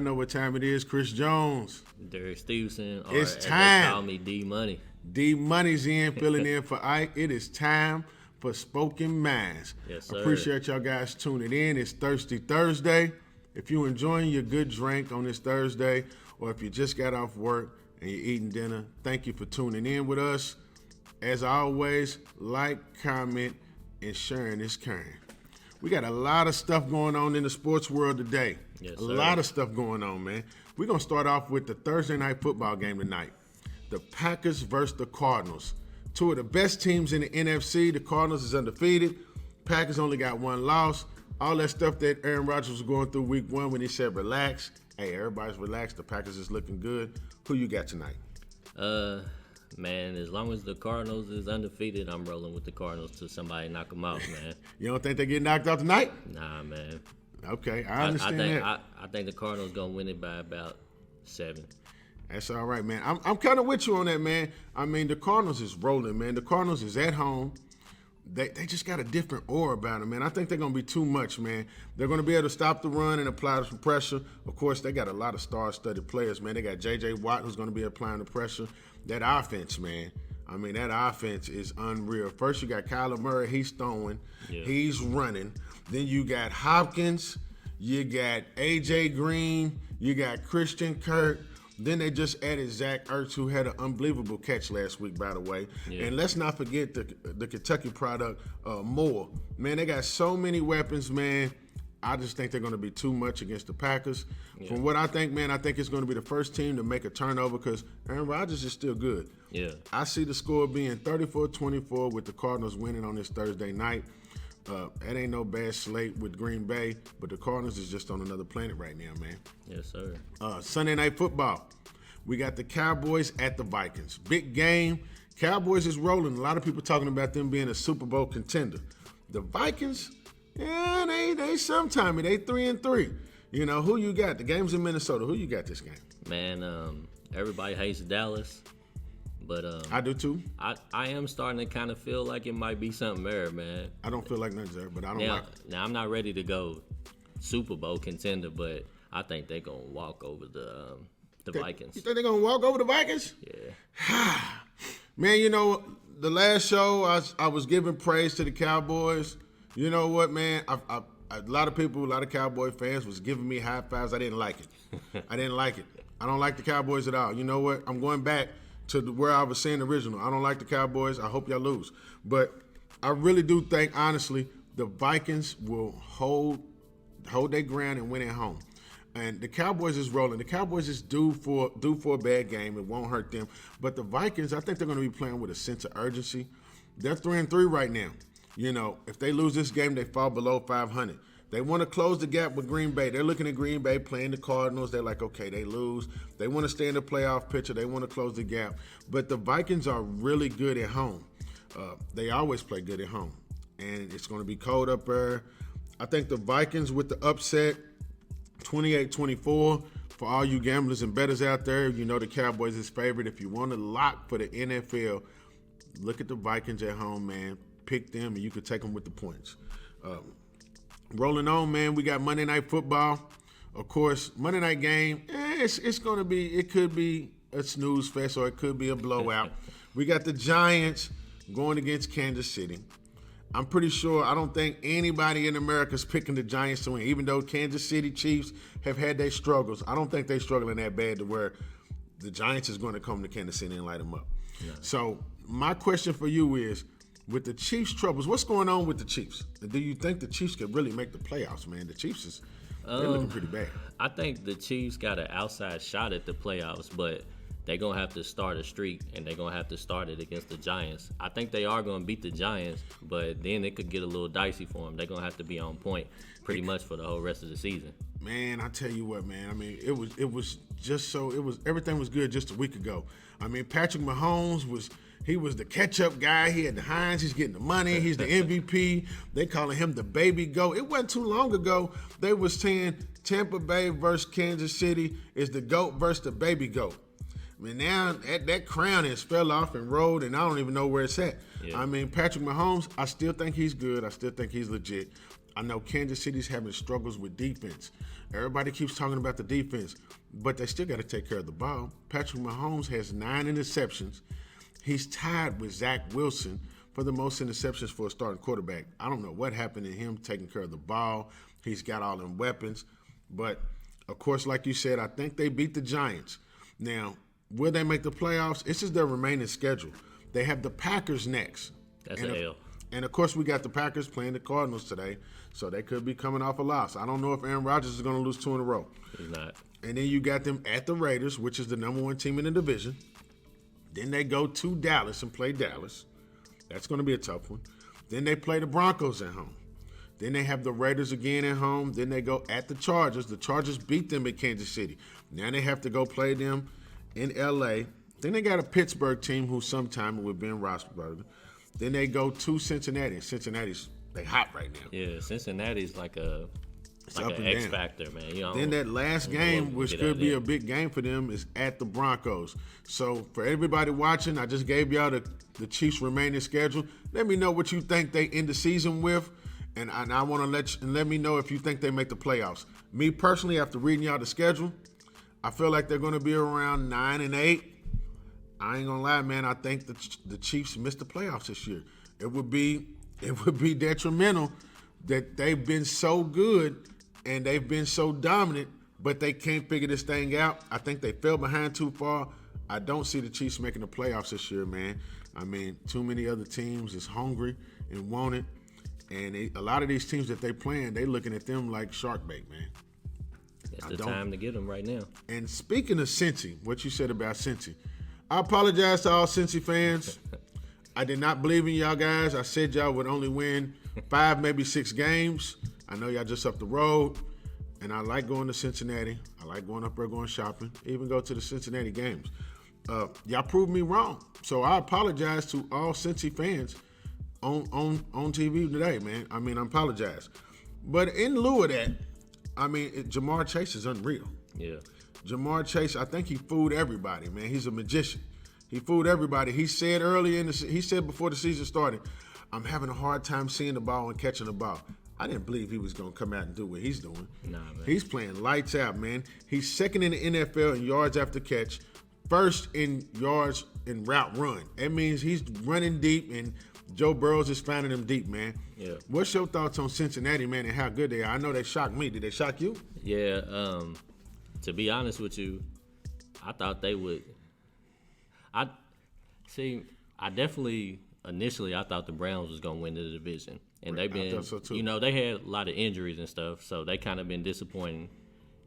know what time it is. Chris Jones. Derek Stevenson. Or It's as time. They call me D-Money. D-Money's in, filling in for Ike. It is time for Spoken Minds. Yes, sir. Appreciate y'all guys tuning in. It's Thirsty Thursday. If you're enjoying your good drink on this Thursday, or if you just got off work and you're eating dinner, thank you for tuning in with us. As always, like, comment, and sharing is caring. We got a lot of stuff going on in the sports world today. Yes, a sir. lot of stuff going on, man. We're going to start off with the Thursday night football game tonight. The Packers versus the Cardinals. Two of the best teams in the NFC. The Cardinals is undefeated. Packers only got one loss. All that stuff that Aaron Rodgers was going through week one when he said relax. Hey, everybody's relaxed. The Packers is looking good. Who you got tonight? Man, as long as the Cardinals is undefeated, I'm rolling with the Cardinals till somebody knock them out, man. You don't think they get knocked out tonight? Nah, man. Okay, I understand that. I think the Cardinals gonna win it by about 7. That's all right, man. I'm kind of with you on that, man. I mean, the Cardinals is rolling, man. The Cardinals is at home. They just got a different aura about them, man. I think they're going to be too much, man. They're going to be able to stop the run and apply some pressure. Of course, they got a lot of star-studded players, man. They got J.J. Watt, who's going to be applying the pressure. That offense, man. I mean, that offense is unreal. First, you got Kyler Murray. He's throwing. Yeah. He's running. Then you got Hopkins. You got A.J. Green. You got Christian Kirk. Then they just added Zach Ertz, who had an unbelievable catch last week, by the way. Yeah. And let's not forget the Kentucky product, Moore. Man, they got so many weapons, man. I just think they're going to be too much against the Packers. Yeah. From what I think, man, I think it's going to be the first team to make a turnover because Aaron Rodgers is still good. Yeah. I see the score being 34-24 with the Cardinals winning on this Thursday night. That ain't no bad slate with Green Bay, but the Cardinals is just on another planet right now, man. Yes, sir. Sunday night football. We got the Cowboys at the Vikings. Big game. Cowboys is rolling. A lot of people talking about them being a Super Bowl contender. The Vikings, yeah, they sometimey. They 3-3. You know, who you got? The game's in Minnesota. Who you got this game? Man, everybody hates Dallas. But I do too. I am starting to kind of feel like it might be something there, man. I don't feel like nothing's there, but I don't like it. Now, I'm not ready to go Super Bowl contender, but I think they're going to walk over the Vikings. You think they're going to walk over the Vikings? Yeah. Man, you know, the last show I was giving praise to the Cowboys. You know what, man? A lot of people, a lot of Cowboy fans was giving me high fives. I didn't like it. I didn't like it. I don't like the Cowboys at all. You know what? I'm going back to where I was saying original. I don't like the Cowboys. I hope y'all lose. But I really do think, honestly, the Vikings will hold their ground and win at home. And the Cowboys is rolling. The Cowboys is due for a bad game. It won't hurt them. But the Vikings, I think they're going to be playing with a sense of urgency. They're 3-3 right now. You know, if they lose this game, they fall below 500. They want to close the gap with Green Bay. They're looking at Green Bay playing the Cardinals. They're like, okay, they lose. They want to stay in the playoff picture. They want to close the gap. But the Vikings are really good at home. They always play good at home. And it's going to be cold up there. I think the Vikings with the upset, 28-24. For all you gamblers and bettors out there, you know the Cowboys is favorite. If you want to lock for the NFL, look at the Vikings at home, man. Pick them, and you can take them with the points. Rolling on, man, we got Monday Night Football. Of course, Monday night game, it's going to be, it could be a snooze fest or it could be a blowout. We got the Giants going against Kansas City. I'm pretty sure, I don't think anybody in America is picking the Giants to win, even though Kansas City Chiefs have had their struggles. I don't think they're struggling that bad to where the Giants is going to come to Kansas City and light them up. Yeah. So my question for you is, with the Chiefs' troubles, what's going on with the Chiefs? Do you think the Chiefs could really make the playoffs, man? The Chiefs they're looking pretty bad. I think the Chiefs got an outside shot at the playoffs, but they're going to have to start a streak, and they're going to have to start it against the Giants. I think they are going to beat the Giants, but then it could get a little dicey for them. They're going to have to be on point pretty much for the whole rest of the season. Man, I tell you what, man. I mean, it was just so everything was good just a week ago. I mean, Patrick Mahomes was the catch-up guy. He had the Hines. He's getting the money. He's the MVP. They calling him the baby GOAT. It wasn't too long ago they was saying Tampa Bay versus Kansas City is the GOAT versus the baby GOAT. I mean, now that crown has fell off and rolled, and I don't even know where it's at. Yeah. I mean, Patrick Mahomes, I still think he's good. I still think he's legit. I know Kansas City's having struggles with defense. Everybody keeps talking about the defense, but they still got to take care of the ball. Patrick Mahomes has 9 interceptions. He's tied with Zach Wilson for the most interceptions for a starting quarterback. I don't know what happened to him taking care of the ball. He's got all them weapons. But, of course, like you said, I think they beat the Giants. Now, will they make the playoffs? This is their remaining schedule. They have the Packers next. That's an L. And, of course, we got the Packers playing the Cardinals today, so they could be coming off a loss. I don't know if Aaron Rodgers is going to lose 2 in a row. He's not. And then you got them at the Raiders, which is the number 1 team in the division. Then they go to Dallas and play Dallas. That's going to be a tough one. Then they play the Broncos at home. Then they have the Raiders again at home. Then they go at the Chargers. The Chargers beat them at Kansas City. Now they have to go play them in L.A. Then they got a Pittsburgh team who's sometime with Ben Roethlisberger. Then they go to Cincinnati. Cincinnati's they hot right now. Yeah, Cincinnati's like an and X down. factor, man. Then that last game, which could be a big game for them, is at the Broncos. So for everybody watching, I just gave y'all the Chiefs' remaining schedule. Let me know what you think they end the season with, and I want to let me know if you think they make the playoffs. Me personally, after reading y'all the schedule, I feel like they're going to be around 9-8. I ain't gonna lie, man. I think the Chiefs missed the playoffs this year. It would be detrimental that they've been so good and they've been so dominant, but they can't figure this thing out. I think they fell behind too far. I don't see the Chiefs making the playoffs this year, man. I mean, too many other teams is hungry and want it, and a lot of these teams that they playing, they looking at them like shark bait, man. It's the time to get them right now. And speaking of Cincy, what you said about Cincy, I apologize to all Cincy fans. I did not believe in y'all guys. I said y'all would only win 5, maybe 6 games. I know y'all just up the road, and I like going to Cincinnati. I like going up there, going shopping, even go to the Cincinnati games. Y'all proved me wrong, so I apologize to all Cincy fans on TV today, man. I mean, I apologize. But in lieu of that, I mean, Jamar Chase is unreal. Yeah. Jamar Chase, I think he fooled everybody, man. He's a magician. He fooled everybody. He said he said before the season started, I'm having a hard time seeing the ball and catching the ball. I didn't believe he was going to come out and do what he's doing. Nah, man. He's playing lights out, man. He's second in the NFL in yards after catch, first in yards in route run. That means he's running deep, and Joe Burrows is finding him deep, man. Yeah. What's your thoughts on Cincinnati, man, and how good they are? I know they shocked me. Did they shock you? Yeah, to be honest with you, I thought they would. I definitely initially I thought the Browns was gonna win the division, and they've been, I thought so too. they had a lot of injuries and stuff, so they kind of been disappointing.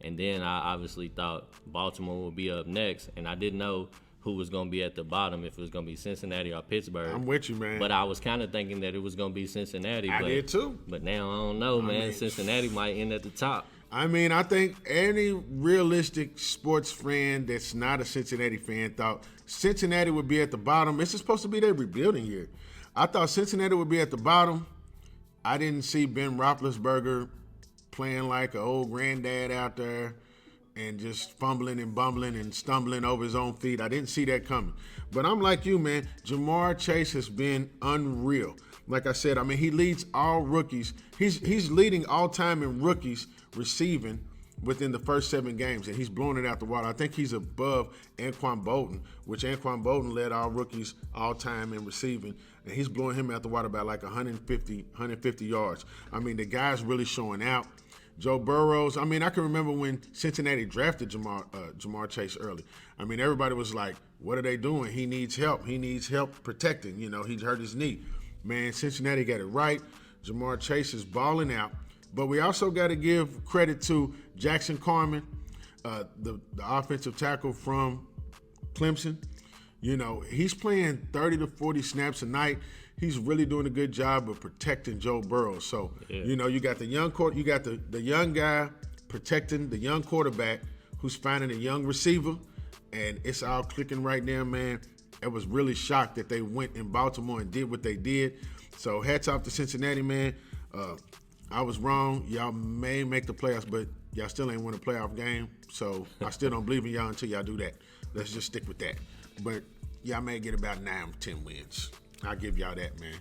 And then I obviously thought Baltimore would be up next, and I didn't know who was gonna be at the bottom, if it was gonna be Cincinnati or Pittsburgh. I'm with you, man. But I was kind of thinking that it was gonna be Cincinnati. I did too. But now I don't know, man. Cincinnati might end at the top. I mean, I think any realistic sports fan that's not a Cincinnati fan thought Cincinnati would be at the bottom. This is supposed to be their rebuilding year. I thought Cincinnati would be at the bottom. I didn't see Ben Roethlisberger playing like an old granddad out there and just fumbling and bumbling and stumbling over his own feet. I didn't see that coming. But I'm like you, man. Jamar Chase has been unreal. Like I said, I mean, he leads all rookies. He's leading all time in rookies receiving within the first 7 games, and he's blowing it out the water. I think he's above Anquan Bolden, which Anquan Bolden led all rookies all time in receiving, and he's blowing him out the water by like 150 yards. I mean, the guy's really showing out. Joe Burrows, I mean, I can remember when Cincinnati drafted Jamar Chase early. I mean, everybody was like, what are they doing? He needs help. He needs help protecting. You know, he hurt his knee. Man, Cincinnati got it right. Jamar Chase is balling out. But we also got to give credit to Jackson Carman, the offensive tackle from Clemson. You know, he's playing 30 to 40 snaps a night. He's really doing a good job of protecting Joe Burrow. So, You know, you got the young you got the young guy protecting the young quarterback who's finding a young receiver, and it's all clicking right now, man. I was really shocked that they went in Baltimore and did what they did. So hats off to Cincinnati, man. I was wrong. Y'all may make the playoffs, but y'all still ain't win a playoff game. So I still don't believe in y'all until y'all do that. Let's just stick with that. But y'all may get about 9 or 10 wins. I'll give y'all that, man.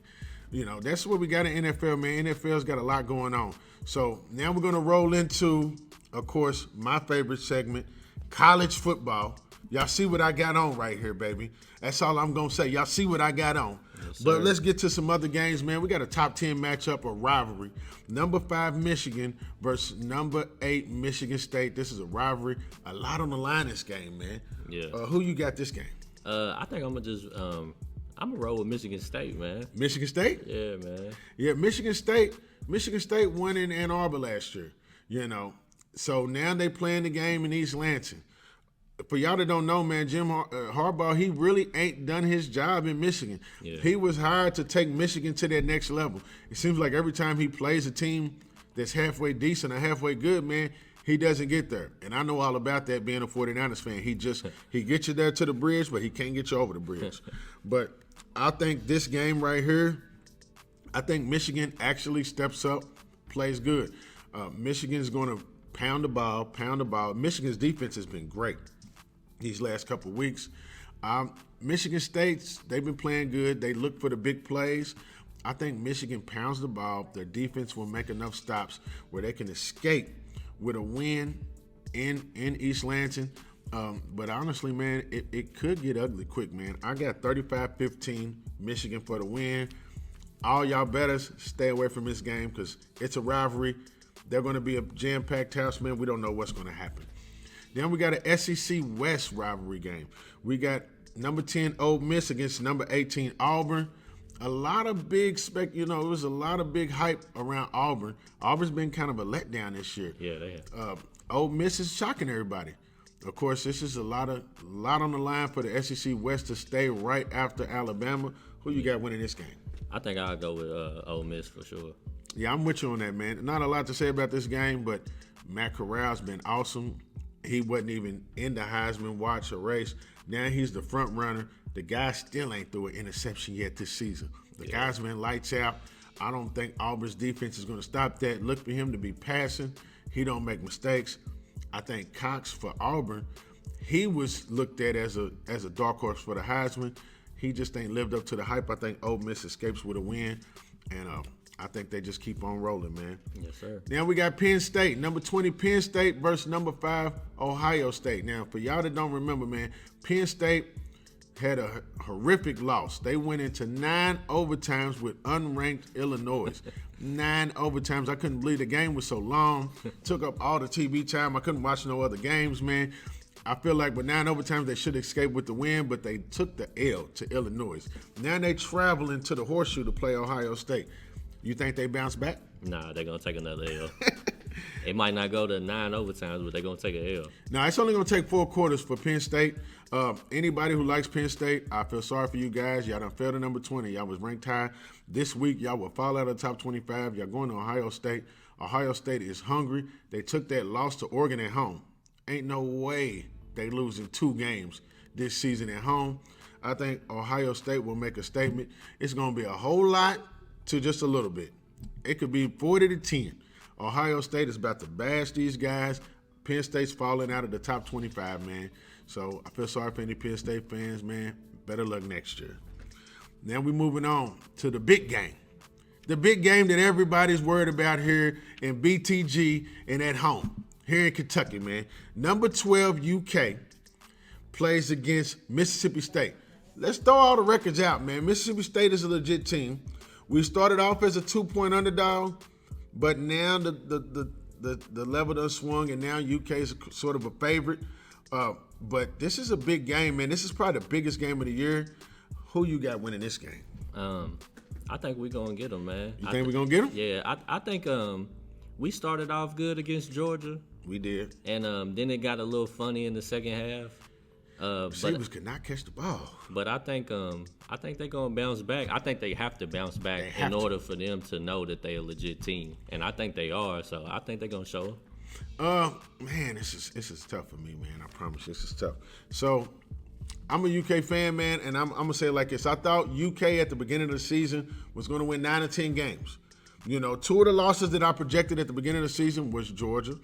You know, that's what we got in NFL, man. NFL's got a lot going on. So now we're going to roll into, of course, my favorite segment, college football. Y'all see what I got on right here, baby. That's all I'm going to say. Y'all see what I got on. Yes, but let's get to some other games, man. We got a top 10 matchup, a rivalry. Number 5 Michigan versus number 8 Michigan State. This is a rivalry. A lot on the line this game, man. Yeah. Who you got this game? I think I'm gonna roll with Michigan State, man. Michigan State? Yeah, man. Yeah, Michigan State won in Ann Arbor last year, you know. So now they playing the game in East Lansing. For y'all that don't know, man, Jim Harbaugh, he really ain't done his job in Michigan. Yeah. He was hired to take Michigan to that next level. It seems like every time he plays a team that's halfway decent or halfway good, man, he doesn't get there. And I know all about that being a 49ers fan. He gets you there to the bridge, but he can't get you over the bridge. But I think this game right here, I think Michigan actually steps up, plays good. Michigan's going to pound the ball. Michigan's defense has been great these last couple of weeks. Michigan State's, they've been playing good. They look for the big plays. I think Michigan pounds the ball. Their defense will make enough stops where they can escape with a win in East Lansing. But honestly, man, it could get ugly quick, man. I got 35-15 Michigan for the win. All y'all better stay away from this game because it's a rivalry. They're going to be a jam-packed house, man. We don't know what's going to happen. Then we got an SEC West rivalry game. We got number 10 Ole Miss against number 18 Auburn. A lot of big it was a lot of big hype around Auburn. Auburn's been kind of a letdown this year. Yeah, they have. Ole Miss is shocking everybody. Of course, this is a lot on the line for the SEC West to stay right after Alabama. Who you got winning this game? I think I'll go with Ole Miss for sure. Yeah, I'm with you on that, man. Not a lot to say about this game, but Matt Corral's been awesome. He wasn't even in the Heisman watch or race. Now he's the front runner. The guy still ain't threw an interception yet this season. The guy's been lights out. I don't think Auburn's defense is going to stop that. Look for him to be passing. He don't make mistakes. I think Cox for Auburn, he was looked at as a dark horse for the Heisman. He just ain't lived up to the hype. I think Ole Miss escapes with a win, and I think they just keep on rolling, man. Yes, sir. Now we got Penn State, number 20 Penn State versus number 5 Ohio State. Now, for y'all that don't remember, man, Penn State had a horrific loss. They went into 9 overtimes with unranked Illinois. 9 overtimes. I couldn't believe the game was so long. Took up all the TV time. I couldn't watch no other games, man. I feel like with 9 overtimes, they should escape with the win, but they took the L to Illinois. Now they traveling to the Horseshoe to play Ohio State. You think they bounce back? Nah, they're going to take another L. They might not go to 9 overtimes, but they're going to take an L. No, it's only going to take 4 quarters for Penn State. Anybody who likes Penn State, I feel sorry for you guys. Y'all done fell to number 20. Y'all was ranked high. This week, y'all will fall out of the top 25. Y'all going to Ohio State. Ohio State is hungry. They took that loss to Oregon at home. Ain't no way they losing 2 games this season at home. I think Ohio State will make a statement. It's going to be a whole lot to just a little bit. It could be 40-10. Ohio State is about to bash these guys. Penn State's falling out of the top 25, man. So I feel sorry for any Penn State fans, man. Better luck next year. Now we're moving on to the big game. The big game that everybody's worried about here in BTG and at home. Here in Kentucky, man. Number 12 UK plays against Mississippi State. Let's throw all the records out, man. Mississippi State is a legit team. We started off as a 2-point underdog, but now the level done swung, and now UK is sort of a favorite. But this is a big game, man. This is probably the biggest game of the year. Who you got winning this game? I think we're going to get them, man. You think we're going to get them? Yeah, I think we started off good against Georgia. We did. And then it got a little funny in the second half. Receivers could not catch the ball. But I think they're gonna bounce back. I think they have to bounce back in order for them to know that they're a legit team, and I think they are. So I think they're gonna show up. Man, this is tough for me, man. I promise you, this is tough. So I'm a UK fan, man, and I'm gonna say it like this. I thought UK at the beginning of the season was gonna win 9 or 10 games. You know, 2 of the losses that I projected at the beginning of the season was Georgia.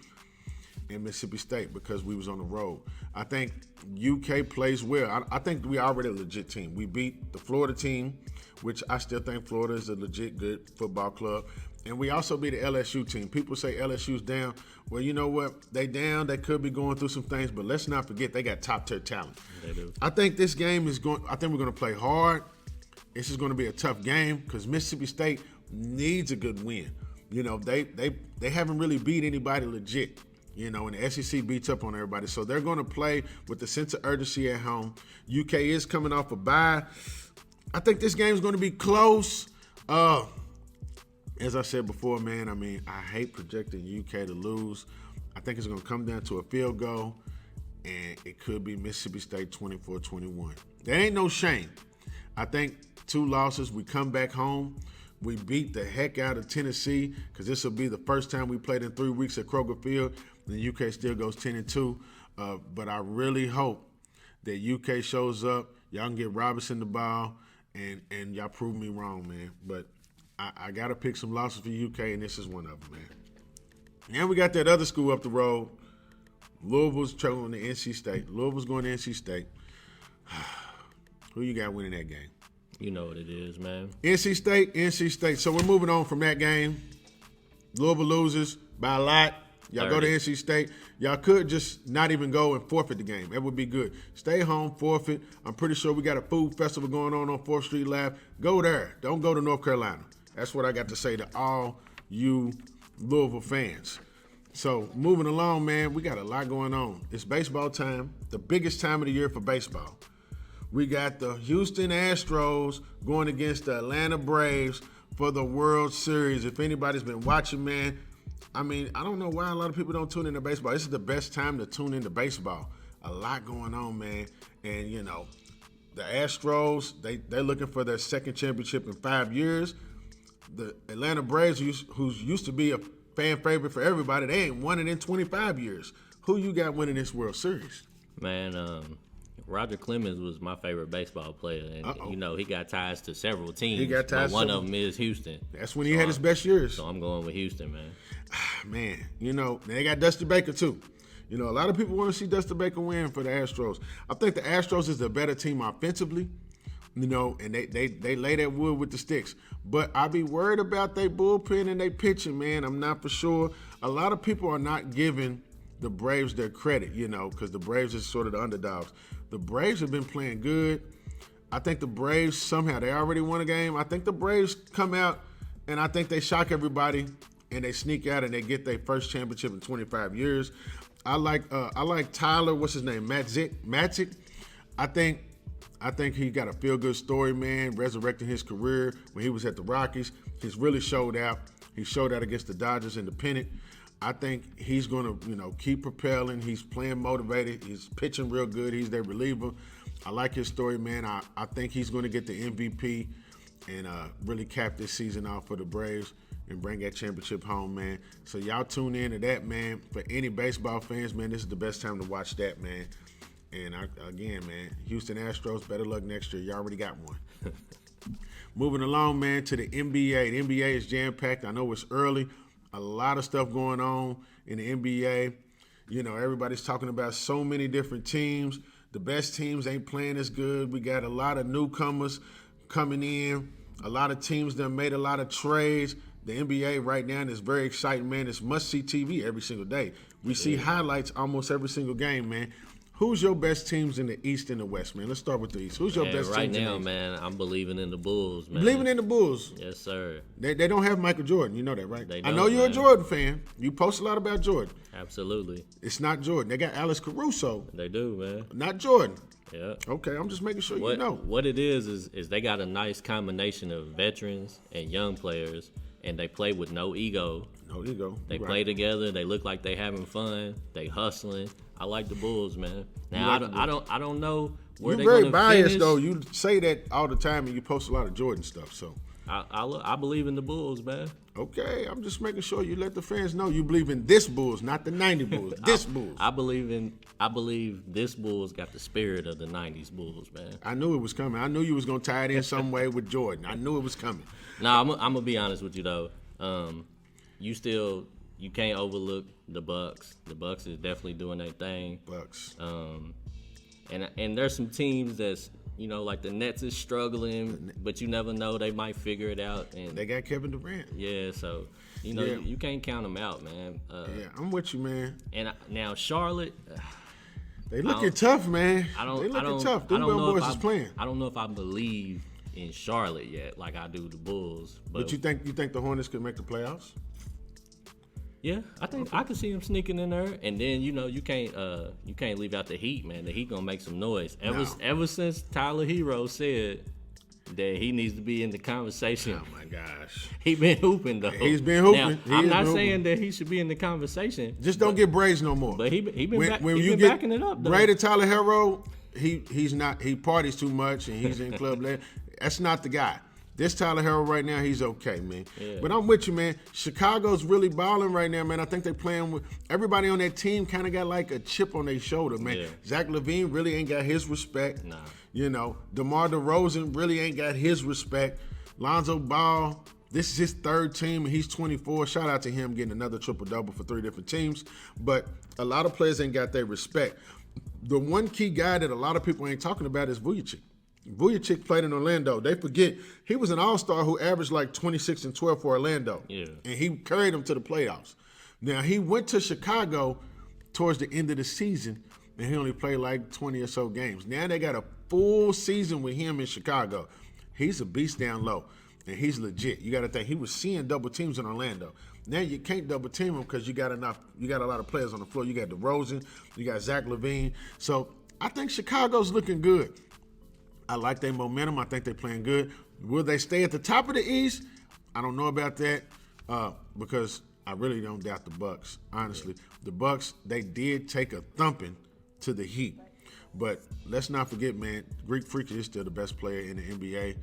in Mississippi State because we was on the road. I think UK plays well. I think we already a legit team. We beat the Florida team, which I still think Florida is a legit good football club. And we also beat the LSU team. People say LSU's down. Well, you know what? They down. They could be going through some things, but let's not forget they got top-tier talent. They do. I think this game is going – I think we're going to play hard. This is going to be a tough game because Mississippi State needs a good win. You know, they haven't really beat anybody legit. You know, and the SEC beats up on everybody. So they're going to play with the sense of urgency at home. UK is coming off a bye. I think this game is going to be close. As I said before, man, I mean, I hate projecting UK to lose. I think it's going to come down to a field goal, and it could be Mississippi State 24-21. There ain't no shame. I think 2 losses. We come back home. We beat the heck out of Tennessee because this will be the first time we played in 3 weeks at Kroger Field. The UK still goes 10-2. But I really hope that UK shows up. Y'all can get Robinson the ball, and y'all prove me wrong, man. But I got to pick some losses for UK, and this is one of them, man. And we got that other school up the road. Louisville's trailing to NC State. Louisville's going to NC State. Who you got winning that game? You know what it is, man. NC State. So we're moving on from that game. Louisville loses by a lot. Y'all 30. go to NC State. Y'all could just not even go and forfeit the game. That would be good. Stay home, forfeit. I'm pretty sure we got a food festival going on 4th Street Live. Go there. Don't go to North Carolina. That's what I got to say to all you Louisville fans. So moving along, man, we got a lot going on. It's baseball time, the biggest time of the year for baseball. We got the Houston Astros going against the Atlanta Braves for the World Series. If anybody's been watching, man, I mean, I don't know why a lot of people don't tune into baseball. This is the best time to tune into baseball. A lot going on, man. And, you know, the Astros, they're looking for their second championship in 5 years. The Atlanta Braves, who's used to be a fan favorite for everybody, they ain't won it in 25 years. Who you got winning this World Series? Man, Roger Clemens was my favorite baseball player, and you know he got ties to several teams. He got ties. But one of them is Houston. That's when he had his best years. So I'm going with Houston, man. Man, you know they got Dusty Baker too. You know a lot of people want to see Dusty Baker win for the Astros. I think the Astros is the better team offensively. You know, and they lay that wood with the sticks. But I be worried about their bullpen and their pitching, man. I'm not for sure. A lot of people are not giving the Braves their credit, you know, because the Braves is sort of the underdogs. The Braves have been playing good. I think the Braves, somehow, they already won a game. I think the Braves come out, and I think they shock everybody, and they sneak out, and they get their first championship in 25 years. I like Tyler, what's his name, Matzik. I think he got a feel-good story, man, resurrecting his career when he was at the Rockies. He's really showed out. He showed out against the Dodgers in the pennant. I think he's going to, you know, keep propelling. He's playing motivated. He's pitching real good. He's their reliever. I like his story, man. I think he's going to get the MVP and really cap this season off for the Braves and bring that championship home, man. So y'all tune in to that, man. For any baseball fans, man, this is the best time to watch that, man. And again, man, Houston Astros, better luck next year. You already got one. Moving along, man, to the NBA. The NBA is jam-packed. I know it's early. A lot of stuff going on in the NBA. You know, everybody's talking about so many different teams. The best teams ain't playing as good. We got a lot of newcomers coming in. A lot of teams that made a lot of trades. The NBA right now is very exciting, man. It's must-see TV every single day. We see highlights almost every single game, man. Who's your best teams in the East and the West, man? Let's start with the East. Who's your best right teams now, in the East? man? I'm believing in the Bulls, man. Believing in the Bulls? Yes, sir. They don't have Michael Jordan. You know that, right? They I don't, know you're man. a Jordan fan. You post a lot about Jordan. Absolutely. It's not Jordan. They got Alex Caruso. They do, man. Not Jordan. Yeah. Okay, I'm just making sure you know. What it is they got a nice combination of veterans and young players, and they play with no ego. No ego. They Right. play together. They look like they having fun. They hustling. I like the Bulls, man. Now I don't know where they're You're very gonna biased, finish. though. You say that all the time, and you post a lot of Jordan stuff. So, I believe in the Bulls, man. okay, I'm just making sure you let the fans know you believe in this Bulls, not the '90 Bulls. This Bulls. I believe this Bulls got the spirit of the '90s Bulls, man. I knew it was coming. I knew you was gonna tie it in some way with Jordan. I knew it was coming. Now I'm gonna be honest with you though. You still you can't overlook the Bucks. The Bucks is definitely doing their thing. Bucks. And there's some teams that's, like the Nets is struggling, but you never know, they might figure it out. And They got Kevin Durant. yeah, so you can't count them out, man. Yeah, I'm with you, man. And now Charlotte, They looking tough, man. I don't. They I looking don't. tough. I Them don't know boys if is playing. I don't know if I believe in Charlotte yet, like I do the Bulls. But you think the Hornets could make the playoffs? Yeah, I think I can see them sneaking in there, and then you can't leave out the Heat, man. The Heat gonna make some noise. Ever since Tyler Hero said that he needs to be in the conversation. Oh my gosh, he been hooping though. He's been hooping. Now, I'm not saying that he should be in the conversation. Just don't get braids no more. But he been when backing it up though. Braided Tyler Hero, he's not. He parties too much and he's in club land. That's not the guy. This Tyler Hero right now, he's okay, man. Yeah. But I'm with you, man. Chicago's really balling right now, man. I think they're playing with everybody on that team. Kind of got like a chip on their shoulder, man. Yeah. Zach LaVine really ain't got his respect. Nah. DeMar DeRozan really ain't got his respect. Lonzo Ball, this is his third team, and he's 24. Shout out to him getting another triple-double for 3 different teams. But a lot of players ain't got their respect. The one key guy that a lot of people ain't talking about is Vujacic. Vujacic played in Orlando. They forget he was an all-star who averaged like 26 and 12 for Orlando. Yeah. And he carried them to the playoffs. Now, he went to Chicago towards the end of the season, and he only played like 20 or so games. Now they got a full season with him in Chicago. He's a beast down low, and he's legit. You got to think he was seeing double teams in Orlando. Now you can't double team him because you got a lot of players on the floor. You got DeRozan, you got Zach LaVine. So I think Chicago's looking good. I like their momentum. I think they're playing good. Will they stay at the top of the East? I don't know about that because I really don't doubt the Bucks. Honestly, the Bucks, they did take a thumping to the Heat, but let's not forget, man, Greek Freak is still the best player in the NBA.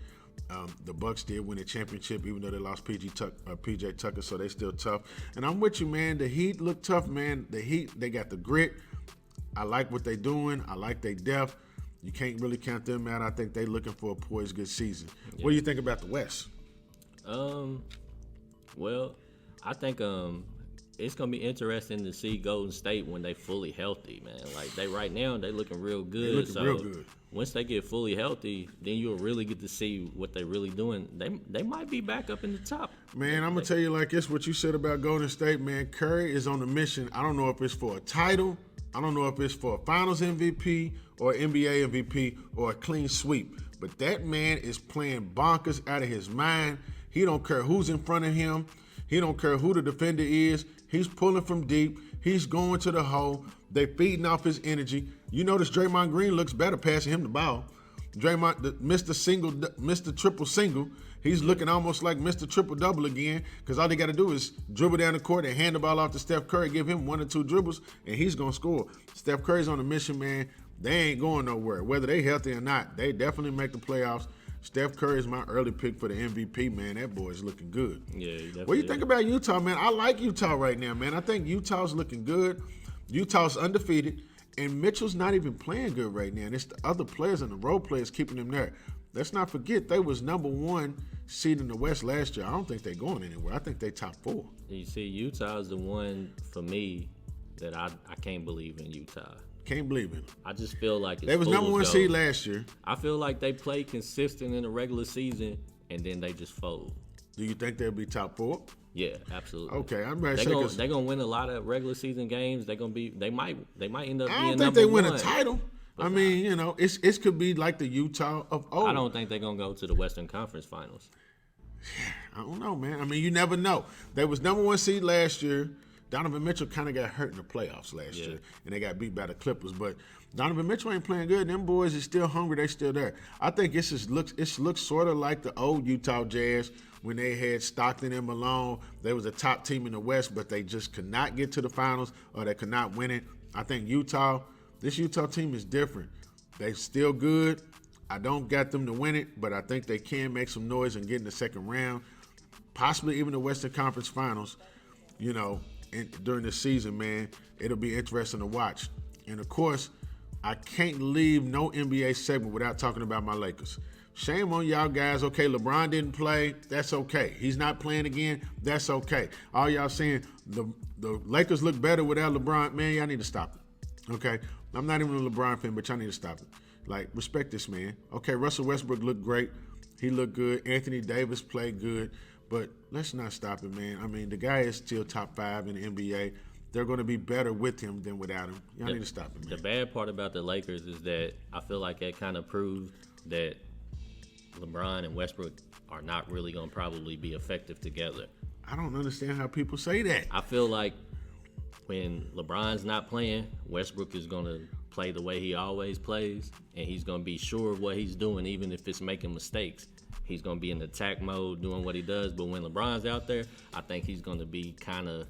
The Bucks did win a championship, even though they lost PJ Tucker, so they still tough. And I'm with you, man. The Heat look tough, man. The Heat, they got the grit. I like what they're doing. I like their depth. You can't really count them out. I think they're looking for a poised good season. Yeah. What do you think about the West? Well, I think it's gonna be interesting to see Golden State when they fully healthy, man. Like right now, they looking real good. Real good. Once they get fully healthy, then you'll really get to see what they're really doing. They might be back up in the top. Man, I'm gonna tell you like this: what you said about Golden State, man. Curry is on a mission. I don't know if it's for a title. I don't know if it's for a Finals MVP or NBA MVP or a clean sweep. But that man is playing bonkers out of his mind. He don't care who's in front of him. He don't care who the defender is. He's pulling from deep. He's going to the hole. They feeding off his energy. You notice Draymond Green looks better passing him the ball. Draymond, Mr. Triple Single, he's looking almost like Mr. Triple Double again because all they got to do is dribble down the court and hand the ball off to Steph Curry, give him 1 or 2 dribbles, and he's going to score. Steph Curry's on a mission, man. They ain't going nowhere. Whether they healthy or not, they definitely make the playoffs. Steph Curry is my early pick for the MVP, man. That boy's looking good. Yeah, he definitely What do you think about Utah, man? I like Utah right now, man. I think Utah's looking good. Utah's undefeated. And Mitchell's not even playing good right now. And it's the other players and the role players keeping them there. Let's not forget, they was number 1 seed in the West last year. I don't think they're going anywhere. I think they top 4. You see, Utah is the one, for me, that I can't believe in Utah. Can't believe it. I just feel like it's they was number 1 seed last year. I feel like they play consistent in the regular season, and then they just fold. Do you think they'll be top 4? Yeah, absolutely. Okay, I'm ready to say they're gonna win a lot of regular season games. They might end up being number 1. I don't think they win a title. I mean, it could be like the Utah of old. I don't think they're gonna go to the Western Conference Finals. I don't know, man. I mean, you never know. They was number 1 seed last year. Donovan Mitchell kind of got hurt in the playoffs last year, and they got beat by the Clippers. But Donovan Mitchell ain't playing good. Them boys is still hungry. They still there. I think it looks sort of like the old Utah Jazz when they had Stockton and Malone. They was a top team in the West, but they just could not get to the finals or they could not win it. I think this Utah team is different. They still good. I don't got them to win it, but I think they can make some noise and get in the second round, possibly even the Western Conference Finals, during the season, man. It'll be interesting to watch. And, of course, I can't leave no NBA segment without talking about my Lakers. Shame on y'all guys. Okay, LeBron didn't play. That's okay. He's not playing again. That's okay. All y'all saying the Lakers look better without LeBron. Man, y'all need to stop it. Okay? I'm not even a LeBron fan, but y'all need to stop it. Like, respect this man. Okay, Russell Westbrook looked great. He looked good. Anthony Davis played good. But let's not stop it, man. I mean, the guy is still top 5 in the NBA. They're going to be better with him than without him. Y'all need to stop it, man. The bad part about the Lakers is that I feel like that kind of proved that LeBron and Westbrook are not really going to probably be effective together. I don't understand how people say that. I feel like when LeBron's not playing, Westbrook is going to play the way he always plays, and he's going to be sure of what he's doing, even if it's making mistakes. He's going to be in attack mode doing what he does, but when LeBron's out there, I think he's going to be kind of...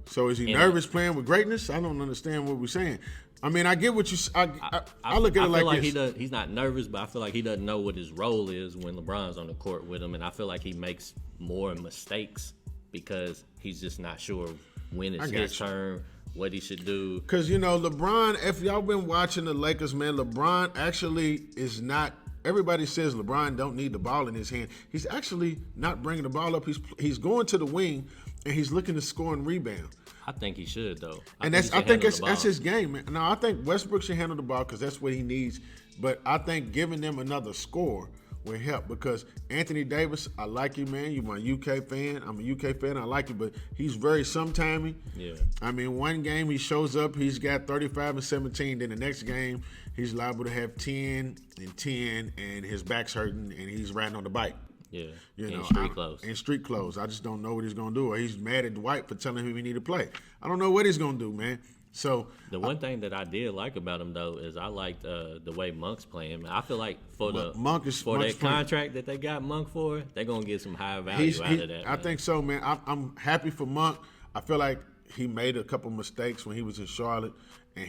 So is he nervous playing with greatness? I don't understand what we're saying. I mean, I get what you. I look at it like this. He's not nervous, but I feel like he doesn't know what his role is when LeBron's on the court with him, and I feel like he makes more mistakes because he's just not sure when it's his turn, what he should do. Because LeBron. If y'all been watching the Lakers, man, LeBron actually is not. Everybody says LeBron don't need the ball in his hand. He's actually not bringing the ball up. He's going to the wing. And he's looking to score and rebound. I think he should, though. I think that's his game, man. Now, I think Westbrook should handle the ball because that's what he needs. But I think giving them another score will help because Anthony Davis, I like you, man. You're my UK fan. I'm a UK fan. I like you, but he's very sometimey. Yeah. I mean, one game he shows up, he's got 35 and 17. Then the next game, he's liable to have 10 and 10, and his back's hurting, and he's riding on the bike. Yeah, in street clothes. In street clothes. I just don't know what he's going to do. Or he's mad at Dwight for telling him he need to play. I don't know what he's going to do, man. So the one thing that I did like about him, though, is I liked the way Monk's playing. I feel like for that contract that they got Monk for, they're going to get some high value out of that. I think so, man. I'm happy for Monk. I feel like he made a couple mistakes when he was in Charlotte, and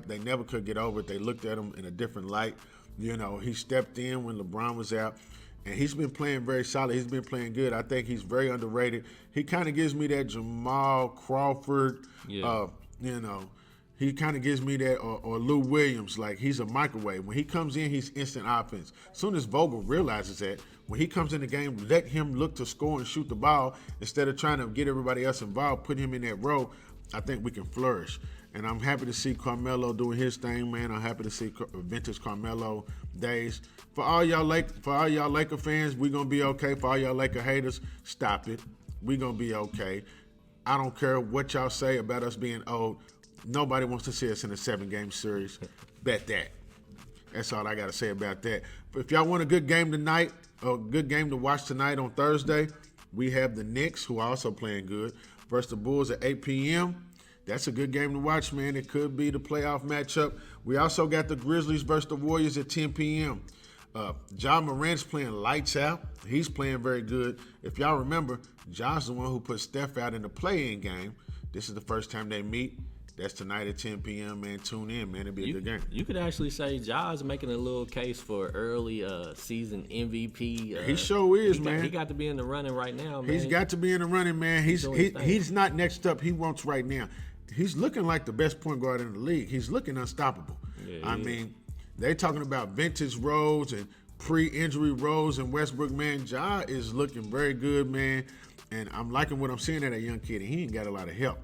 they never could get over it. They looked at him in a different light. He stepped in when LeBron was out. And he's been playing very solid. He's been playing good. I think he's very underrated. He kind of gives me that Jamal Crawford. Yeah. He kind of gives me that, or Lou Williams. Like, he's a microwave. When he comes in, he's instant offense. As soon as Vogel realizes that, when he comes in the game, let him look to score and shoot the ball instead of trying to get everybody else involved, put him in that role, I think we can flourish. And I'm happy to see Carmelo doing his thing, man. I'm happy to see vintage Carmelo days. For all y'all Laker fans, we're going to be okay. For all y'all Laker haters, stop it. We're going to be okay. I don't care what y'all say about us being old. Nobody wants to see us in a 7-game series. Bet that. That's all I got to say about that. But if y'all want a good game tonight, or a good game to watch tonight on Thursday, we have the Knicks, who are also playing good, versus the Bulls at 8 p.m., That's a good game to watch, man. It could be the playoff matchup. We also got the Grizzlies versus the Warriors at 10 p.m. Ja Morant's playing lights out. He's playing very good. If y'all remember, Ja's the one who put Steph out in the play-in game. This is the first time they meet. That's tonight at 10 p.m., man. Tune in, man. It'll be a good game. You could actually say Ja's making a little case for early season MVP. He sure is, man. He got to be in the running right now, man. He's got to be in the running, man. He's not next up. He wants right now. He's looking like the best point guard in the league. He's looking unstoppable. Yeah, I mean, they talking about vintage Rose and pre-injury Rose and Westbrook, man. Ja is looking very good, man. And I'm liking what I'm seeing at that young kid. And he ain't got a lot of help.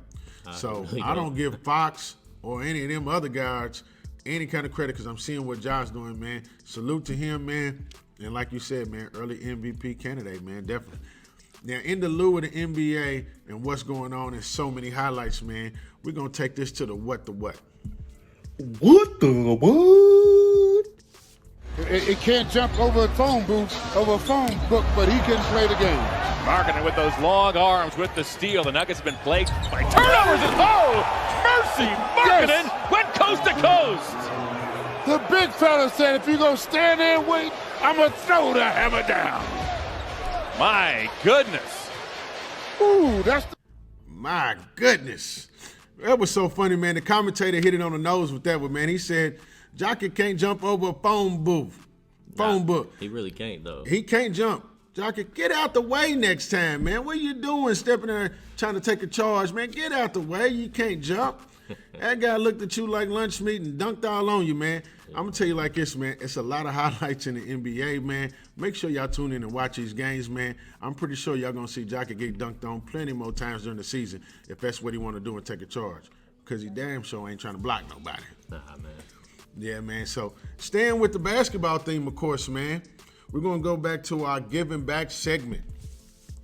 So I don't give Fox or any of them other guards any kind of credit because I'm seeing what Ja's doing, man. Salute to him, man. And like you said, man, early MVP candidate, man, definitely. Now, in the lieu of the NBA and what's going on and so many highlights, man, we're going to take this to the what the what. What the what? It can't jump over a phone booth, over a phone book, but he can play the game. Marketing with those long arms with the steal. The Nuggets have been plagued by turnovers and mercy! Marketing went coast to coast. The big fella said, if you're going to stand there and wait, I'm going to throw the hammer down. My goodness. Ooh, My goodness. That was so funny, man. The commentator hit it on the nose with that one, man. He said, Jockey can't jump over a phone book. He really can't, though. He can't jump. Jockey, get out the way next time, man. What are you doing stepping there trying to take a charge, man? Get out the way. You can't jump. That guy looked at you like lunch meat and dunked all on you, man. I'm going to tell you like this, man. It's a lot of highlights in the NBA, man. Make sure y'all tune in and watch these games, man. I'm pretty sure y'all going to see Jockey get dunked on plenty more times during the season if that's what he want to do and take a charge. Because he damn sure ain't trying to block nobody. Nah, man. Yeah, man. So staying with the basketball theme, of course, man, we're going to go back to our giving back segment.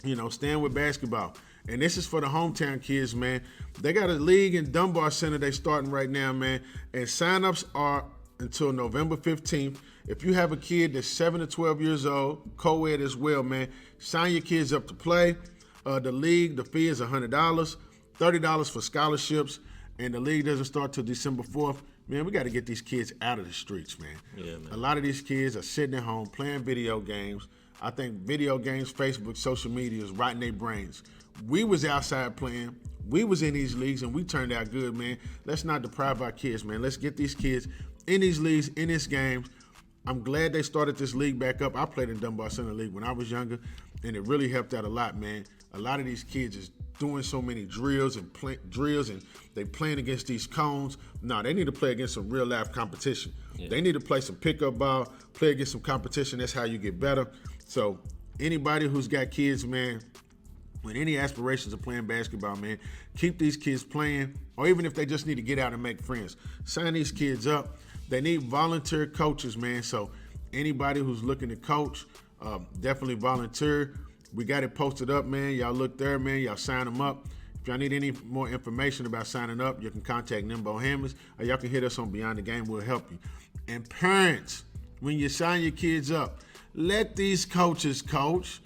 You know, staying with basketball. And this is for the hometown kids, man. They got a league in Dunbar Center they starting right now, man. And sign-ups are until November 15th. If you have a kid that's 7 to 12 years old, co-ed as well, man, sign your kids up to play. The league, the fee is $100, $30 for scholarships, and the league doesn't start till December 4th. Man, we got to get these kids out of the streets, man. Yeah, man. A lot of these kids are sitting at home playing video games. I think video games, Facebook, social media is rotting their brains. We was outside playing. We was in these leagues, and we turned out good, man. Let's not deprive our kids, man. Let's get these kids in these leagues, in these games. I'm glad they started this league back up. I played in Dunbar Center League when I was younger, and it really helped out a lot, man. A lot of these kids is doing so many drills and they playing against these cones. No, they need to play against some real life competition. Yeah. They need to play some pickup ball, play against some competition. That's how you get better. So anybody who's got kids, man, with any aspirations of playing basketball, man, keep these kids playing, or even if they just need to get out and make friends, sign these kids up. They need volunteer coaches, man. So anybody who's looking to coach, definitely volunteer. We got it posted up, man. Y'all look there, man. Y'all sign them up. If y'all need any more information about signing up, you can contact Nimbo Hammers, or y'all can hit us on Beyond the Game. We'll help you. And parents, when you sign your kids up, let these coaches coach.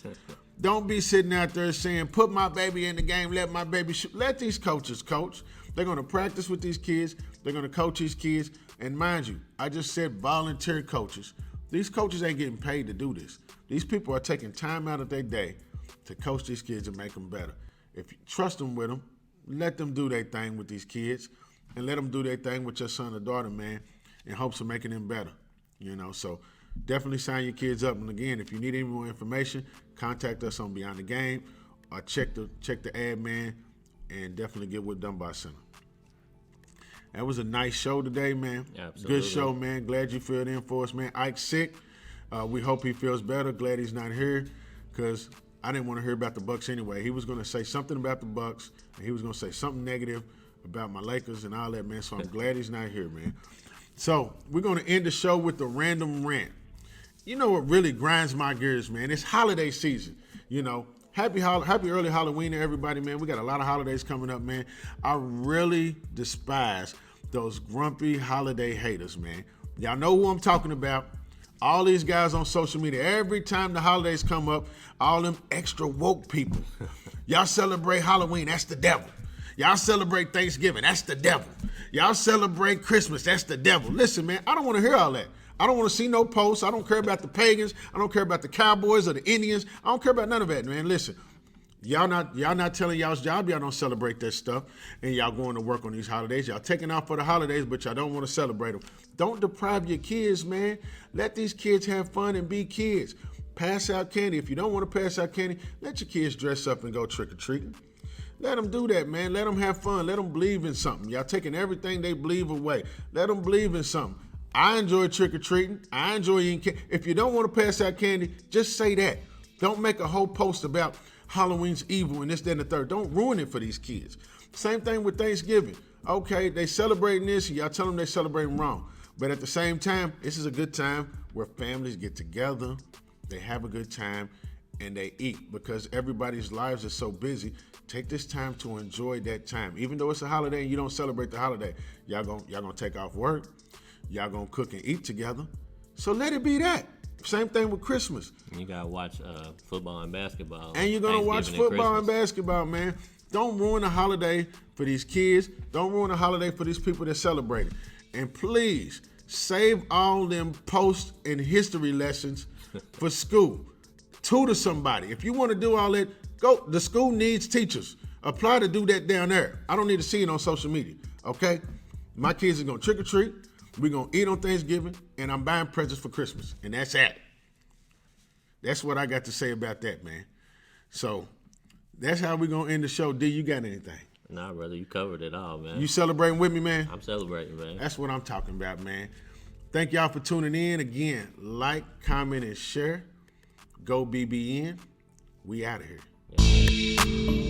Don't be sitting out there saying, put my baby in the game, let my baby shoot. Let these coaches coach. They're going to practice with these kids. They're going to coach these kids. And mind you, I just said volunteer coaches. These coaches ain't getting paid to do this. These people are taking time out of their day to coach these kids and make them better. If you trust them with them, let them do their thing with these kids and let them do their thing with your son or daughter, man, in hopes of making them better. You know, so definitely sign your kids up. And again, if you need any more information, contact us on Beyond the Game or check the ad, man, and definitely get with Dunbar Center. That was a nice show today, man. Absolutely. Good show, man. Glad you filled in for us, man. Ike's sick. We hope he feels better. Glad he's not here because I didn't want to hear about the Bucks anyway. He was going to say something about the Bucks, and he was going to say something negative about my Lakers and all that, man. So I'm glad he's not here, man. So we're going to end the show with the random rant. You know what really grinds my gears, man? It's holiday season. You know, happy early Halloween to everybody, man. We got a lot of holidays coming up, man. I really despise those grumpy holiday haters, man. Y'all know who I'm talking about. All these guys on social media, every time the holidays come up, all them extra woke people. Y'all celebrate Halloween, that's the devil. Y'all celebrate Thanksgiving, that's the devil. Y'all celebrate Christmas, that's the devil. Listen, man, I don't want to hear all that. I don't want to see no posts. I don't care about the pagans. I don't care about the Cowboys or the Indians. I don't care about none of that, man. Listen, y'all not telling y'all's job y'all don't celebrate that stuff, and y'all going to work on these holidays. Y'all taking off for the holidays, but y'all don't want to celebrate them. Don't deprive your kids, man. Let these kids have fun and be kids. Pass out candy. If you don't want to pass out candy, let your kids dress up and go trick-or-treating. Let them do that, man. Let them have fun. Let them believe in something. Y'all taking everything they believe away. Let them believe in something. I enjoy trick-or-treating. I enjoy eating candy. If you don't want to pass out candy, just say that. Don't make a whole post about Halloween's evil and this, that, and the third. Don't ruin it for these kids. Same thing with Thanksgiving. Okay, they celebrating this, and y'all tell them they celebrating wrong. But at the same time, this is a good time where families get together, they have a good time, and they eat. Because everybody's lives are so busy, take this time to enjoy that time. Even though it's a holiday and you don't celebrate the holiday, y'all gonna take off work. Y'all gonna cook and eat together. So let it be that. Same thing with Christmas. You gotta watch football and basketball. And you're gonna watch football and basketball, man. Don't ruin the holiday for these kids. Don't ruin the holiday for these people that celebrate it. And please, save all them post and history lessons for school. Tutor somebody. If you want to do all that, go. The school needs teachers. Apply to do that down there. I don't need to see it on social media, okay? My kids are gonna trick or treat. We're going to eat on Thanksgiving, and I'm buying presents for Christmas. And that's it. That's what I got to say about that, man. So that's how we're going to end the show. D, you got anything? Nah, brother, you covered it all, man. You celebrating with me, man? I'm celebrating, man. That's what I'm talking about, man. Thank y'all for tuning in. Again, like, comment, and share. Go BBN. We out of here. Yeah.